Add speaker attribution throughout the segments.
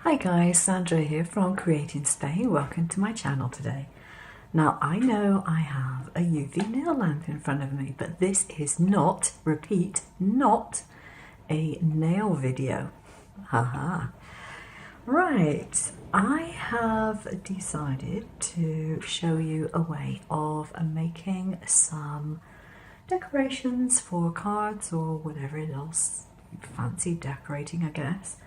Speaker 1: Hi guys, Sandra here from Creating Spain. Welcome to my channel today. Now I know I have a UV nail lamp in front of me, but this is not, repeat, not a nail video. Haha. Right, I have decided to show you a way of making some decorations for cards or whatever else fancy decorating, I guess.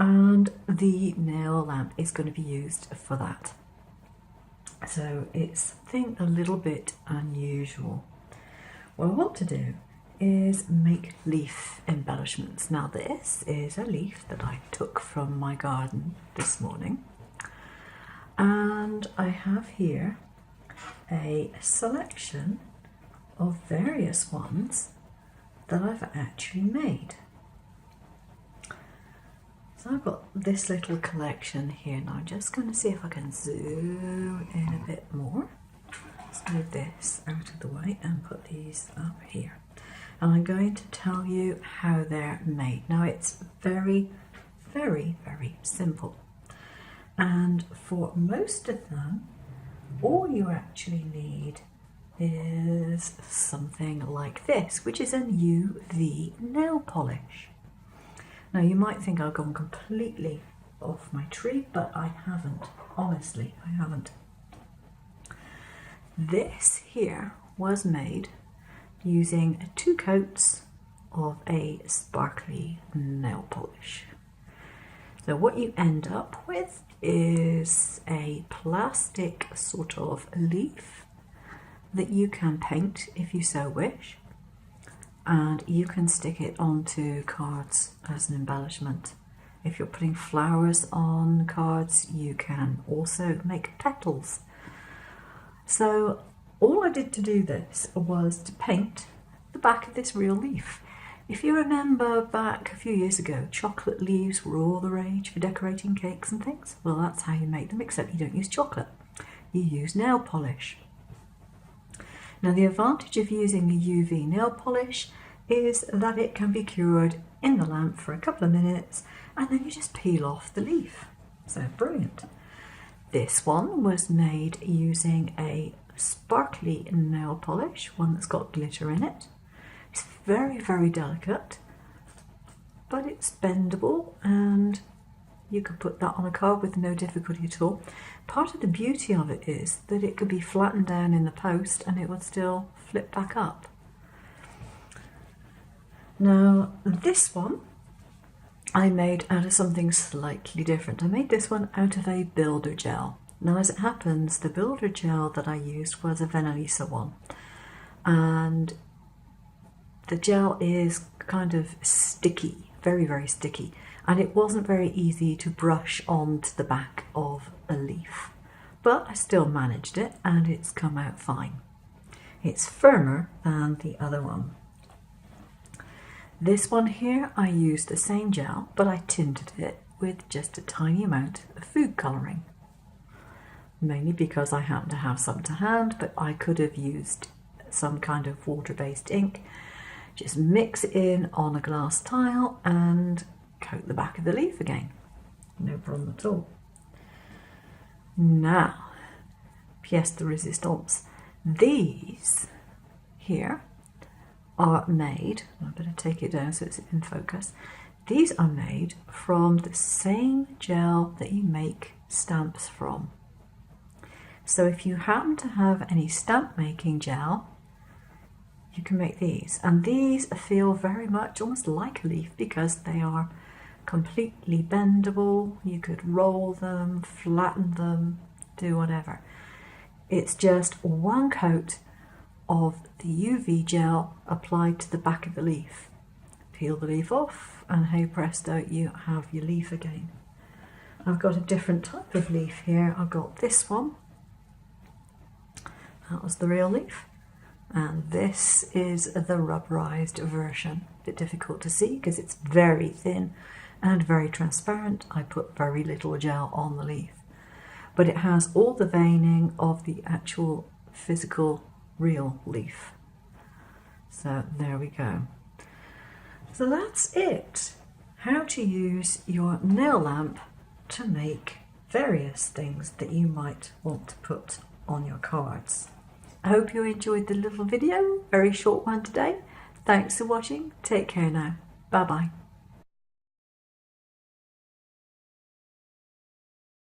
Speaker 1: And the nail lamp is going to be used for that. So it's something a little bit unusual. What I want to do is make leaf embellishments. Now this is a leaf that I took from my garden this morning, and I have here a selection of various ones that I've actually made. So I've got this little collection here. Now I'm just going to see if I can zoom in a bit more. Let's move this out of the way and put these up here. And I'm going to tell you how they're made. Now it's very, very, very simple. And for most of them, all you actually need is something like this, which is a UV nail polish. Now you might think I've gone completely off my tree, but I haven't. Honestly, I haven't. This here was made using 2 coats of a sparkly nail polish. So what you end up with is a plastic sort of leaf that you can paint if you so wish. And you can stick it onto cards as an embellishment. If you're putting flowers on cards, you can also make petals. So all I did to do this was to paint the back of this real leaf. If you remember back a few years ago, chocolate leaves were all the rage for decorating cakes and things. Well, that's how you make them, except you don't use chocolate. You use nail polish. Now the advantage of using a UV nail polish is that it can be cured in the lamp for a couple of minutes and then you just peel off the leaf. So brilliant. This one was made using a sparkly nail polish, one that's got glitter in it. It's very, very delicate, but it's bendable and you could put that on a card with no difficulty at all. Part of the beauty of it is that it could be flattened down in the post and it would still flip back up. Now this one I made out of something slightly different. I made this one out of a builder gel. Now as it happens, the builder gel that I used was a Vanillisa one. And the gel is kind of sticky, very, very sticky. And it wasn't very easy to brush onto the back of a leaf. But I still managed it and it's come out fine. It's firmer than the other one. This one here, I used the same gel, but I tinted it with just a tiny amount of food colouring. Mainly because I happen to have some to hand, but I could have used some kind of water-based ink. Just mix it in on a glass tile and coat the back of the leaf again. No problem at all. Now, pièce de résistance. These here are made, I better take it down so it's in focus. These are made from the same gel that you make stamps from. So if you happen to have any stamp making gel, you can make these. And these feel very much almost like a leaf because they are completely bendable. You could roll them, flatten them, do whatever. It's just one coat of the UV gel applied to the back of the leaf. Peel the leaf off and hey presto, you have your leaf again. I've got a different type of leaf here. I've got this one. That was the real leaf. And this is the rubberized version. A bit difficult to see because it's very thin and very transparent. I put very little gel on the leaf. But it has all the veining of the actual physical real leaf. So there we go. So that's it. How to use your nail lamp to make various things that you might want to put on your cards. I hope you enjoyed the little video, very short one today. Thanks for watching. Take care now. Bye bye.